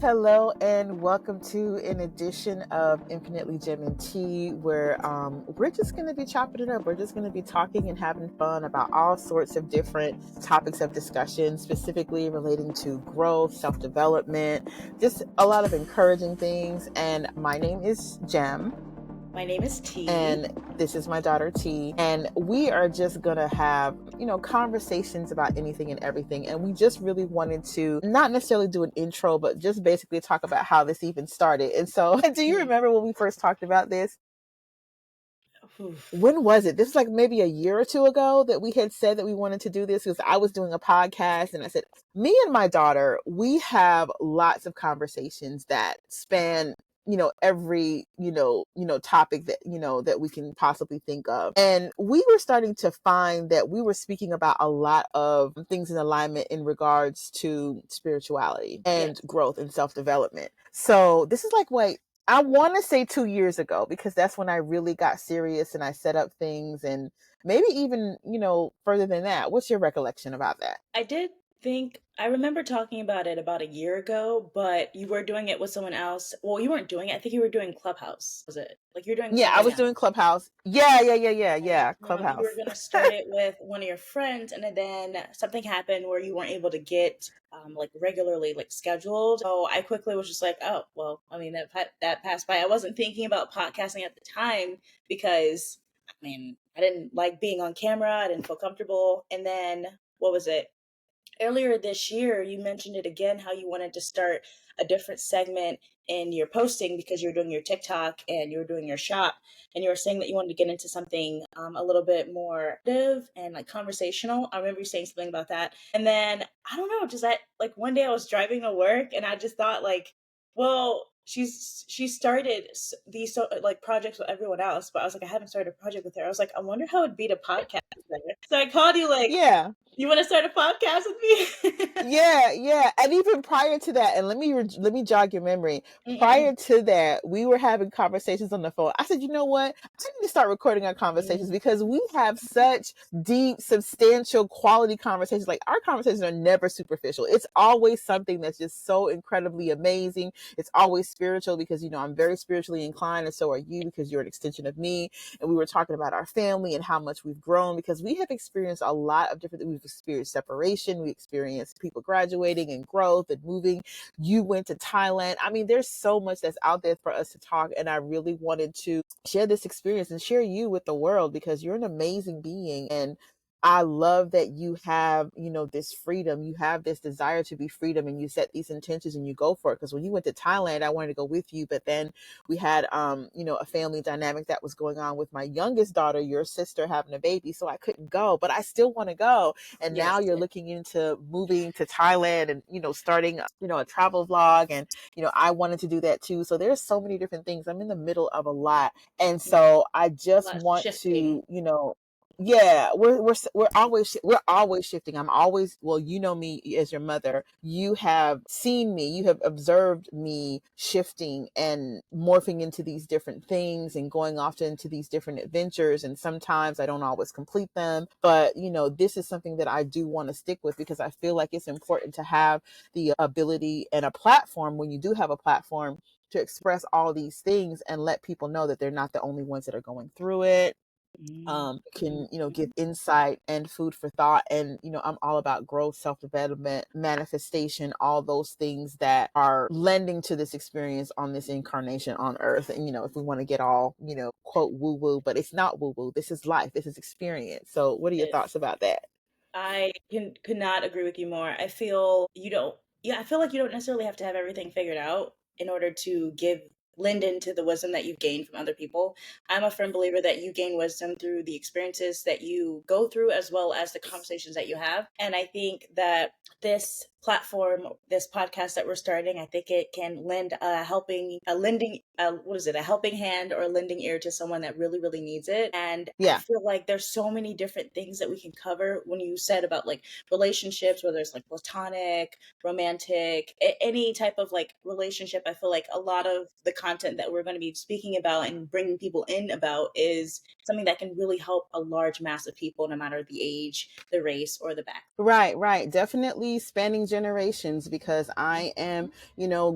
Hello and welcome to an edition of Infinitely Gem and Tea, where we're just going to be chopping it up. We're just going to be talking and having fun about all sorts of different topics of discussion, specifically relating to growth, self-development, just a lot of encouraging things. And my name is Gem. My name is T. And this is my daughter T. And we are just going to have, conversations about anything and everything. And we just really wanted to not necessarily do an intro, but just basically talk about how this even started. And so, do you remember when we first talked about this? When was it? This is like maybe a year or two ago that we had said that we wanted to do this, because I was doing a podcast and I said, me and my daughter, we have lots of conversations that span every topic that that we can possibly think of. And we were starting to find that we were speaking about a lot of things in alignment in regards to spirituality and growth and self-development. So this is like, wait, I want to say 2 years ago, because that's when I really got serious and I set up things, and maybe even, further than that. What's your recollection about that? I remember talking about it about a year ago, but you were doing it with someone else. Well, you weren't doing it. I think you were doing Clubhouse. Was it? Like you were doing Yeah, I something was else. doing Clubhouse. Yeah, You Clubhouse. were going to start it with one of your friends, and then something happened where you weren't able to get like regularly like scheduled. So I quickly was just like, oh, well, I mean, that passed by. I wasn't thinking about podcasting at the time because, I mean, I didn't like being on camera. I didn't feel comfortable. And then what was it? Earlier this year, you mentioned it again, how you wanted to start a different segment in your posting because you're doing your TikTok and you're doing your shop, and you were saying that you wanted to get into something a little bit more active and like conversational. I remember you saying something about that. And then I don't know, just that like one day I was driving to work and I just thought like, well, she started these like projects with everyone else, but I was like, I haven't started a project with her. I was like, I wonder how it'd be to podcast with her. So I called you like, Yeah. you want to start a podcast with me? Yeah. And even prior to that, and let me jog your memory. Prior to that, we were having conversations on the phone. I said, you know what? I need to start recording our conversations because we have such deep, substantial, quality conversations. Like, our conversations are never superficial. It's always something that's just so incredibly amazing. It's always spiritual because, I'm very spiritually inclined, and so are you, because you're an extension of me. And we were talking about our family and how much we've grown, because we have experienced a lot of different, we've experienced separation, we experienced people graduating and growth and moving. You went to Thailand. I mean, there's so much that's out there for us to talk, and I really wanted to share this experience and share you with the world, because you're an amazing being. And I love that you have, this freedom. You have this desire to be freedom, and you set these intentions and you go for it. Because when you went to Thailand, I wanted to go with you, but then we had, a family dynamic that was going on with my youngest daughter, your sister, having a baby, so I couldn't go. But I still want to go. And now you're looking into moving to Thailand and, starting, a travel vlog, and I wanted to do that too. So there's so many different things. I'm in the middle of a lot, and so I just want to, yeah, we're always shifting. I'm always, well, you know me as your mother. You have seen me, you have observed me shifting and morphing into these different things and going off into these different adventures. And sometimes I don't always complete them, but this is something that I do want to stick with, because I feel like it's important to have the ability and a platform, when you do have a platform, to express all these things and let people know that they're not the only ones that are going through it. Can give insight and food for thought. And I'm all about growth, self-development, manifestation, all those things that are lending to this experience on this incarnation on earth. And if we want to get all quote woo woo, but it's not woo woo, this is life, this is experience. So what are your thoughts about that? I could not agree with you more. I feel I feel like you don't necessarily have to have everything figured out in order to lend into the wisdom that you've gained from other people. I'm a firm believer that you gain wisdom through the experiences that you go through, as well as the conversations that you have. And I think that this platform, this podcast that we're starting, I think it can lend a helping hand or a lending ear to someone that really, really needs it. And I feel like there's so many different things that we can cover. When you said about like relationships, whether it's like platonic, romantic, any type of like relationship, I feel like a lot of the content that we're going to be speaking about and bringing people in about is something that can really help a large mass of people, no matter the age, the race, or the background. Right. Definitely spanning generations because I am,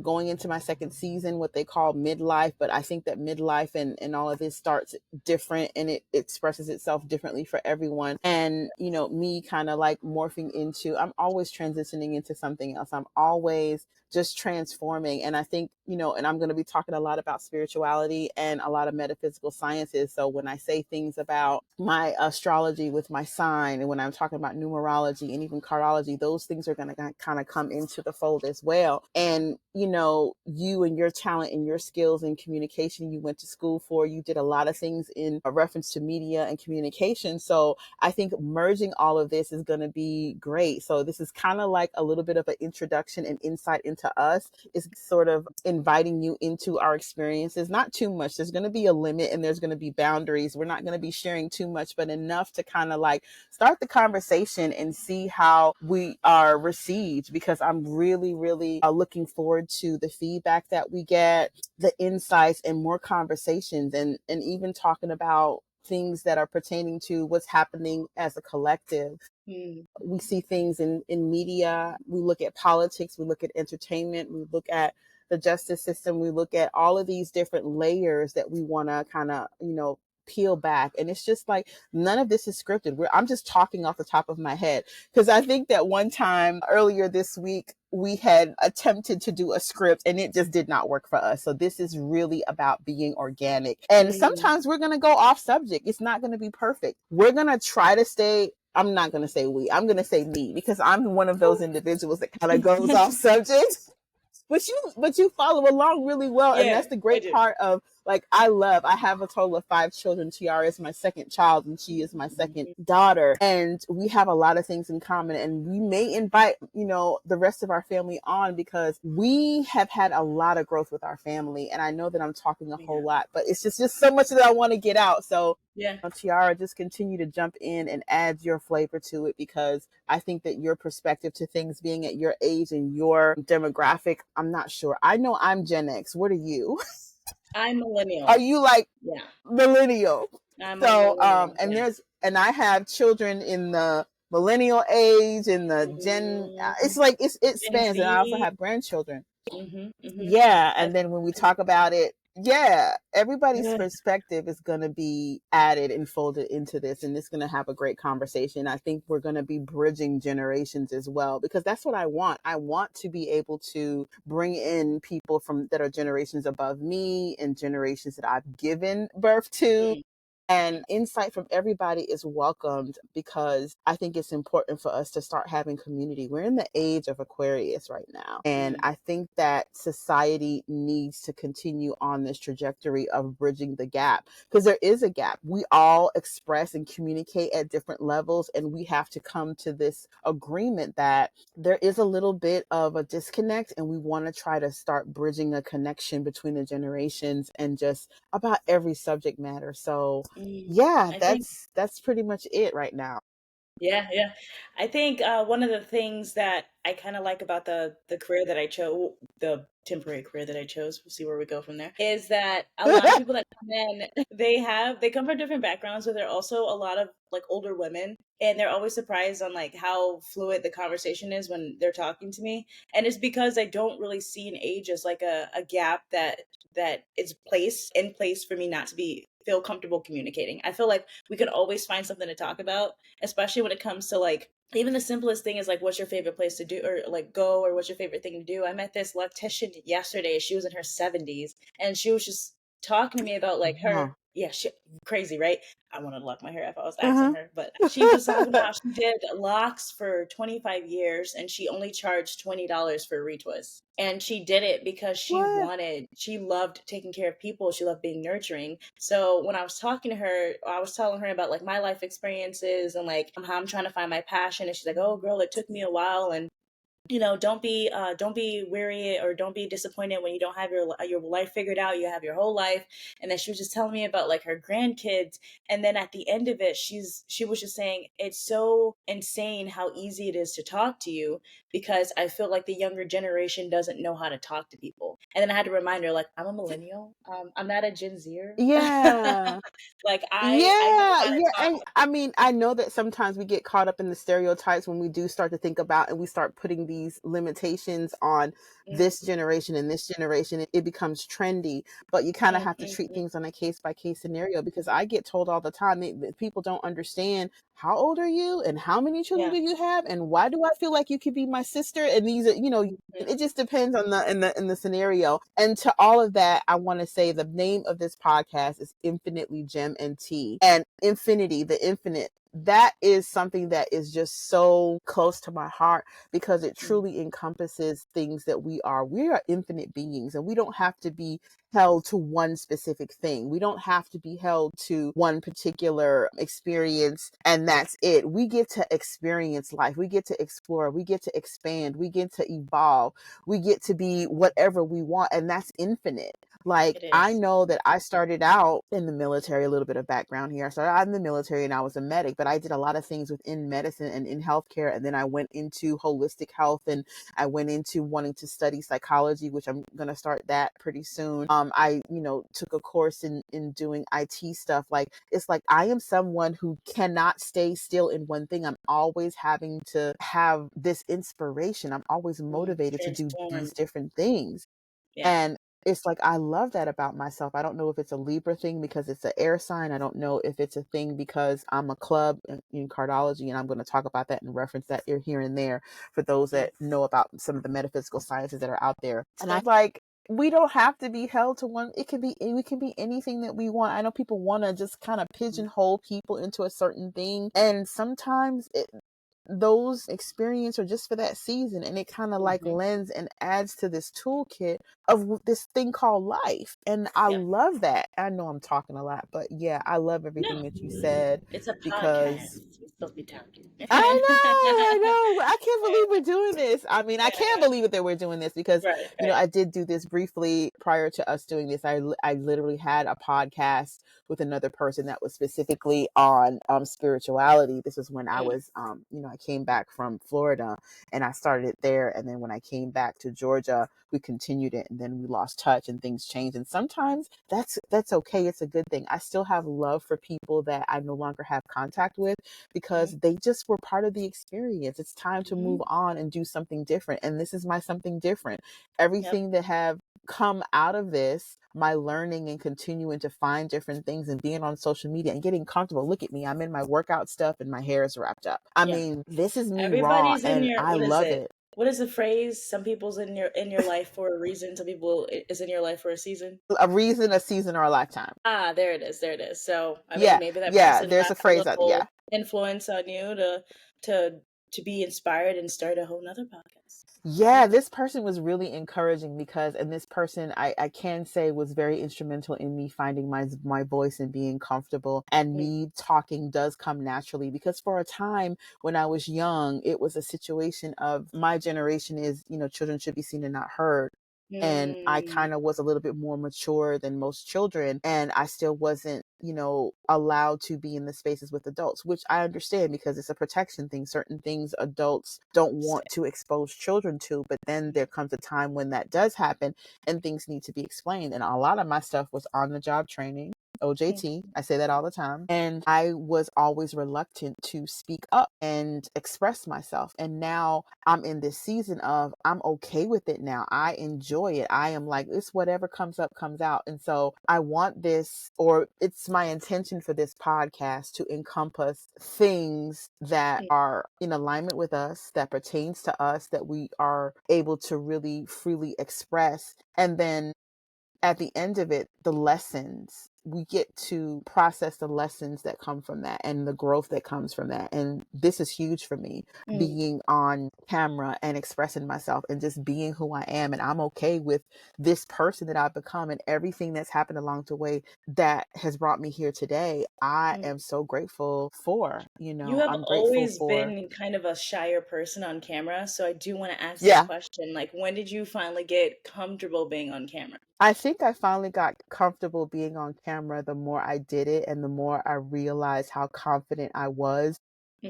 going into my second season, what they call midlife. But I think that midlife and all of this starts different and it expresses itself differently for everyone. And, me kind of like morphing into, I'm always transitioning into something else. I'm always just transforming. And I think, and I'm going to be talking a lot about spirituality and a lot of metaphysical sciences. So when I say things about my astrology with my sign, and when I'm talking about numerology and even cardiology, those things are going to kind of come into the fold as well. And, you and your talent and your skills in communication, you went to school for, you did a lot of things in a reference to media and communication. So I think merging all of this is going to be great. So this is kind of like a little bit of an introduction and insight into us, is sort of inviting you into our experiences. Not too much. There's going to be a limit and there's going to be boundaries. We're not going to be sharing too much, but enough to kind of like start the conversation and see how we are received, because I'm really, really looking forward to the feedback that we get, the insights and more conversations, and even talking about things that are pertaining to what's happening as a collective. We see things in media. We look at politics. We look at entertainment. We look at the justice system. We look at all of these different layers that we want to kind of, peel back. And it's just like, none of this is scripted. I'm just talking off the top of my head. Because I think that one time earlier this week, we had attempted to do a script and it just did not work for us. So this is really about being organic. And sometimes we're going to go off subject. It's not going to be perfect. We're going to try to stay, I'm not going to say we, I'm going to say me, because I'm one of those individuals that kind of goes off subject. But you follow along really well. And that's the great part of, like, I have a total of 5 children. Tiara is my second child and she is my second daughter. And we have a lot of things in common, and we may invite, the rest of our family on, because we have had a lot of growth with our family. And I know that I'm talking a whole lot, but it's just so much that I want to get out. So Tiara, just continue to jump in and add your flavor to it, because I think that your perspective to things, being at your age and your demographic, I'm not sure. I know I'm Gen X. What are you? I'm millennial. Are you like Yeah. millennial? I'm So, millennial. and I have children in the millennial age and the it's like, it Gen spans. And I also Z. have grandchildren. Yeah. And then when we talk about it, everybody's perspective is going to be added and folded into this, and it's going to have a great conversation. I think we're going to be bridging generations as well, because that's what I want. I want to be able to bring in people from that are generations above me and generations that I've given birth to. And insight from everybody is welcomed, because I think it's important for us to start having community. We're in the age of Aquarius right now. And I think that society needs to continue on this trajectory of bridging the gap, because there is a gap. We all express and communicate at different levels, and we have to come to this agreement that there is a little bit of a disconnect, and we want to try to start bridging a connection between the generations and just about every subject matter. So that's pretty much it right now. Yeah. I think one of the things that I kind of like about the career that I chose, the temporary career that I chose, we'll see where we go from there, is that a lot of people that come in, they come from different backgrounds, but they're also a lot of like older women, and they're always surprised on like how fluid the conversation is when they're talking to me. And it's because I don't really see an age as like a gap that is in place for me not to be feel comfortable communicating. I feel like we could always find something to talk about, especially when it comes to like even the simplest thing is like, what's your favorite place to do or like go, or what's your favorite thing to do? I met this loctician yesterday. She was in her 70s and she was just talking to me about like her, crazy, right? I wanted to lock my hair if I was asking her, but she was talking about how she did locks for 25 years and she only charged $20 for a retwist. And she did it because she loved taking care of people. She loved being nurturing. So when I was talking to her, I was telling her about like my life experiences and like how I'm trying to find my passion. And she's like, "Oh girl, it took me a while." And don't be weary or don't be disappointed when you don't have your life figured out. You have your whole life. And then she was just telling me about like her grandkids. And then at the end of it, she was just saying, it's so insane how easy it is to talk to you, because I feel like the younger generation doesn't know how to talk to people. And then I had to remind her, like, I'm a millennial. I'm not a Gen Zer. Yeah. Like I know Yeah, how to yeah, and talk. I mean, I know that sometimes we get caught up in the stereotypes when we do start to think about and we start putting these limitations on this Mm, generation and this generation. It becomes trendy, but you kind of mm, have to mm, treat mm. things on a case by case scenario because I get told all the time that people don't understand how old are you and how many children Yeah. do you have and why do I feel like you could be my sister and these are, Mhm. it just depends on the scenario. And to all of that, I want to say the name of this podcast is Infinitely Gem and Tea. And infinity, the infinite, that is something that is just so close to my heart because it Mm. truly encompasses things that we are. We are infinite beings and we don't have to be held to one specific thing. We don't have to be held to one particular experience and that's it. We get to experience life. We get to explore. We get to expand. We get to evolve. We get to be whatever we want and that's infinite. Like, It I is. know that I started out in the military, a little bit of background here. I started out in the military and I was a medic, but I did a lot of things within medicine and in healthcare. And then I went into holistic health and I went into wanting to study psychology, which I'm going to start that pretty soon. I, took a course in doing IT stuff. Like, it's like I am someone who cannot stay still in one thing. I'm always having to have this inspiration. I'm always motivated to do these Transformed. different things. Yeah. And it's like, I love that about myself. I don't know if it's a Libra thing because it's an air sign. I don't know if it's a thing because I'm a club in cardiology, and I'm going to talk about that and reference that here and there for those Yeah. that know about some of the metaphysical sciences that are out there. And I Yeah. like, we don't have to be held to one. We can be anything that we want. I know people want to just kind of Mm. pigeonhole people into a certain thing. And sometimes those experience are just for that season and it kind of like Mhm. lends and adds to this toolkit of this thing called life and I Yeah. love that. I know I'm talking a lot, but yeah, I love everything No, that you said it's a because podcast. We're supposed to be talking. I know. I can't believe we're doing this. I mean, I can't believe it that we're doing this because, Right, right. I did do this briefly prior to us doing this. I literally had a podcast with another person that was specifically on spirituality. This was when I Mm, was, I came back from Florida and I started it there. And then when I came back to Georgia, we continued it and then we lost touch and things changed. And sometimes that's okay. It's a good thing. I still have love for people that I no longer have contact with because mhm, they just were part of the experience. It's time to move mhm. on and do something different. And this is my something different. Yep. Everything that have come out of this, my learning and continuing to find different things and being on social media and getting comfortable. Look at me. I'm in my workout stuff and my hair is wrapped up. I Yeah. mean, this is me raw Everybody's in and your I what is love it? it. What is the phrase? Some people's in your life for a reason. Some people is in your life for a season. A reason, a season, or a lifetime. Ah, there it is. There it is. So, I mean, Yeah. maybe that Yeah. person There's a left a phrase out. Yeah. little influence on you to to be inspired and start a whole nother podcast. Yeah, Yeah. this person was really encouraging because, and this person I can say was very instrumental in me finding my voice and being comfortable. And Mm, me talking does come naturally because for a time when I was young, it was a situation of my generation is, children should be seen and not heard. And I mm, kind of was a little bit more mature than most children. And I still wasn't, allowed to be in the spaces with adults, which I understand because it's a protection thing. Certain things adults don't want to expose children to. But then there comes a time when that does happen and things need to be explained. And a lot of my stuff was on the job training. mm, OJT. I say that all the time. And I was always reluctant to speak up and express myself. And now I'm in this season of I'm okay with it now. I enjoy it. I am like, it's whatever comes up, comes out. And so I want this, or it's my intention for this podcast to encompass things that mm, are in alignment with us, that pertains to us, that we are able to really freely express. And then at the end of it, the lessons, we get to process the lessons that come from that and the growth that comes from that. And this is huge for me, mm, being on camera and expressing myself and just being who I am. And I'm okay with this person that I've become and everything that's happened along the way that has brought me here today. I mm. am so grateful for, You have I'm grateful always for, been kind of a shyer person on camera, so I do want to ask this yeah. question. Like, when did you finally get comfortable being on camera? I think I finally got comfortable being on camera the more I did it and the more I realized how confident I was.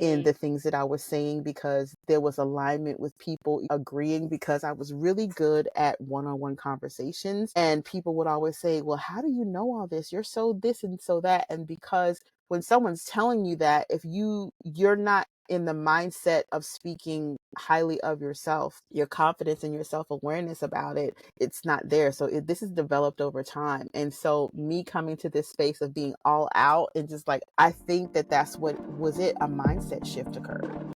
in Mm-hmm. the things that I was saying, because there was alignment with people agreeing, because I was really good at one-on-one conversations. And people would always say, well, how do you know all this? You're so this and so that. And because when someone's telling you that, if you're not in the mindset of speaking highly of yourself, your confidence and your self-awareness about it, it's not there. So this is developed over time. And so me coming to this space of being all out and just like, I think that that's what was it, a mindset shift occurred.